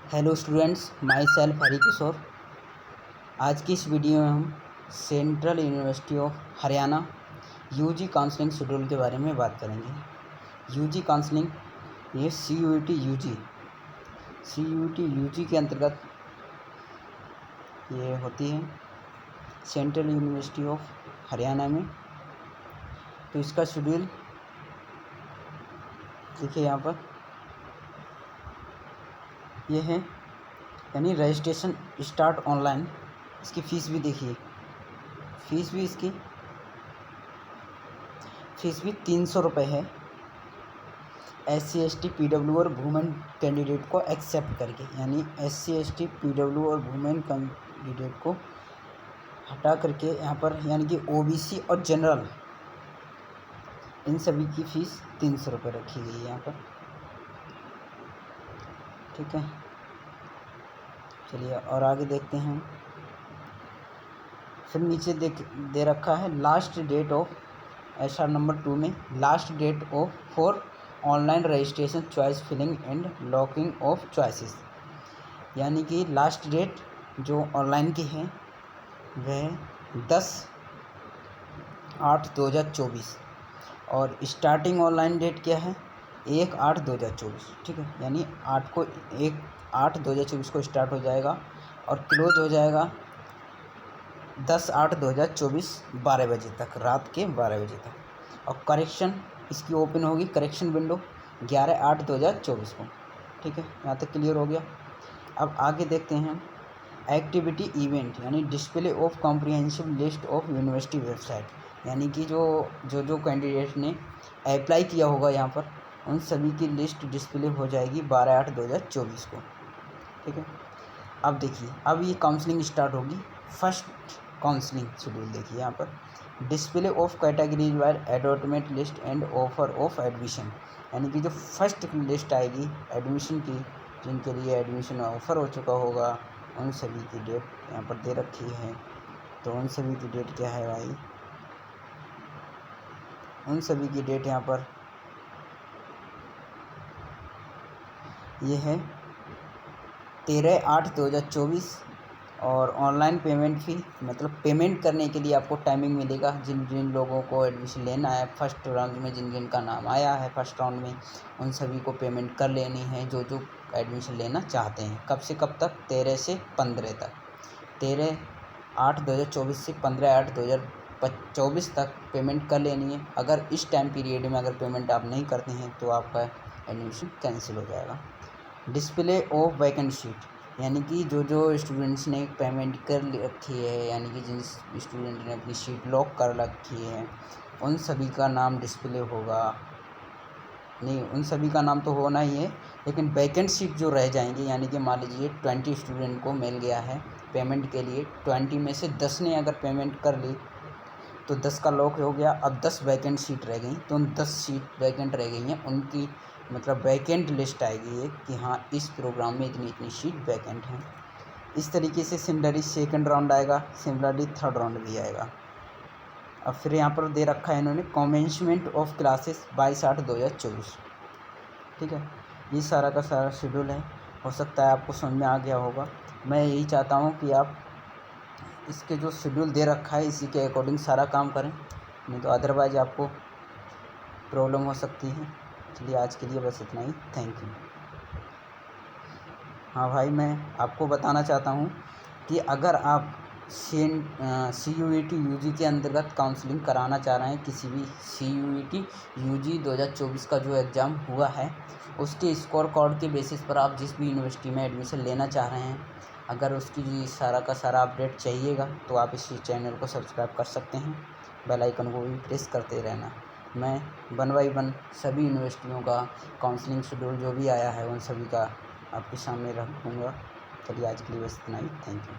Hello students, myself Hari Kishore. आज की इस वीडियो में हम central university of Haryana UG counselling schedule के बारे में बात करेंगे। यूजी काउंसलिंग ये सी यू टी के अंतर्गत ये होती है सेंट्रल यूनिवर्सिटी ऑफ हरियाणा में। तो इसका शेड्यूल देखिए यहाँ पर ये है, यानी रजिस्ट्रेशन स्टार्ट ऑनलाइन। इसकी फ़ीस भी देखिए, इसकी फ़ीस भी 300 रुपये है। SC ST PW और वुमेन कैंडिडेट को एक्सेप्ट करके, यानी SC ST PW और वुमेन कैंडिडेट को हटा करके यहाँ पर यानी कि OBC और जनरल इन सभी की फ़ीस 300 रुपये रखी गई है यहाँ पर। ठीक है, चलिए और आगे देखते हैं। फिर नीचे दे रखा है last date of SR number 2 में last date of for online registration choice filling and locking of choices, यानी कि लास्ट डेट जो ऑनलाइन की है वह 10/8/2024 और स्टार्टिंग ऑनलाइन डेट क्या है 1/8/2024। ठीक है, यानी 1/8/2024 को स्टार्ट हो जाएगा और क्लोज हो जाएगा 10/8/2024 12 बजे तक, रात के 12 बजे तक। और करेक्शन इसकी ओपन होगी, करेक्शन विंडो 11/8/2024 को। ठीक है, यहाँ तक क्लियर हो गया। अब आगे देखते हैं एक्टिविटी इवेंट, यानी display of comprehensive list of university website, यानी कि जो कैंडिडेट ने अप्लाई किया होगा यहाँ पर उन सभी की लिस्ट डिस्प्ले हो जाएगी 12/8/2024 को। ठीक है, अब देखिए, अब ये काउंसलिंग स्टार्ट होगी। फर्स्ट काउंसलिंग शेड्यूल देखिए यहाँ पर display of categories wise advertisement list and offer of admission, यानी कि जो फर्स्ट लिस्ट आएगी एडमिशन की, जिनके लिए एडमिशन ऑफर हो चुका होगा उन सभी की डेट यहाँ पर दे रखी है। तो उन सभी की डेट क्या है भाई, उन सभी की डेट यहाँ पर ये है 13/8/2024। और ऑनलाइन पेमेंट फ़ी, मतलब पेमेंट करने के लिए आपको टाइमिंग मिलेगा। जिन जिन लोगों को एडमिशन लेना है फर्स्ट राउंड में, जिन जिन का नाम आया है फर्स्ट राउंड में, उन सभी को पेमेंट कर लेनी है जो एडमिशन लेना चाहते हैं। कब से कब तक, 13 से 15 तक, 13/8/2024 से 15/8/2024 तक पेमेंट कर लेनी है। अगर इस टाइम पीरियड में अगर पेमेंट आप नहीं करते हैं तो आपका एडमिशन कैंसिल हो जाएगा। डिस्प्ले ऑफ वैकेंट सीट, यानी कि जो स्टूडेंट्स ने पेमेंट कर रखी है, यानी कि जिन स्टूडेंट ने अपनी सीट लॉक कर रखी है उन सभी का नाम डिस्प्ले होगा। नहीं, उन सभी का नाम तो होना ही है, लेकिन वैकेंट सीट जो रह जाएंगी, यानी कि मान लीजिए 20 स्टूडेंट को मिल गया है पेमेंट के लिए, 20 में से 10 ने अगर पेमेंट कर ली तो 10 का लॉक हो गया। अब 10 वैकेंट सीट रह गई, तो उन 10 सीट वैकेंट रह गई हैं, उनकी मतलब वैकेंट लिस्ट आएगी एक कि हाँ इस प्रोग्राम में इतनी इतनी सीट वैकेंट हैं। इस तरीके से सिमिलरली सेकंड राउंड आएगा, सिमिलरली थर्ड राउंड भी आएगा। अब फिर यहाँ पर दे रखा है इन्होंने कमेंसमेंट ऑफ क्लासेस 22/8/2024। ठीक है, ये सारा का सारा शेड्यूल है। हो सकता है आपको समझ में आ गया होगा। मैं यही चाहता हूँ कि आप इसके जो शेड्यूल दे रखा है इसी के अकॉर्डिंग सारा काम करें, नहीं तो अदरवाइज आपको प्रॉब्लम हो सकती है। चलिए आज के लिए बस इतना ही, थैंक यू। हाँ भाई, मैं आपको बताना चाहता हूँ कि अगर आप CUET UG के अंतर्गत काउंसलिंग कराना चाह रहे हैं, किसी भी CUET UG 2024 का जो एग्ज़ाम हुआ है उसके स्कोर कार्ड के बेसिस पर आप जिस भी यूनिवर्सिटी में एडमिशन लेना चाह रहे हैं, अगर उसकी सारा का सारा अपडेट चाहिएगा तो आप इस चैनल को सब्सक्राइब कर सकते हैं, बेल आइकन को भी प्रेस करते रहना। मैं 1 बाय 1 सभी यूनिवर्सिटियों का काउंसलिंग शेड्यूल जो भी आया है उन सभी का आपके सामने रखूँगा। चलिए आज के लिए बस इतना ही, थैंक यू।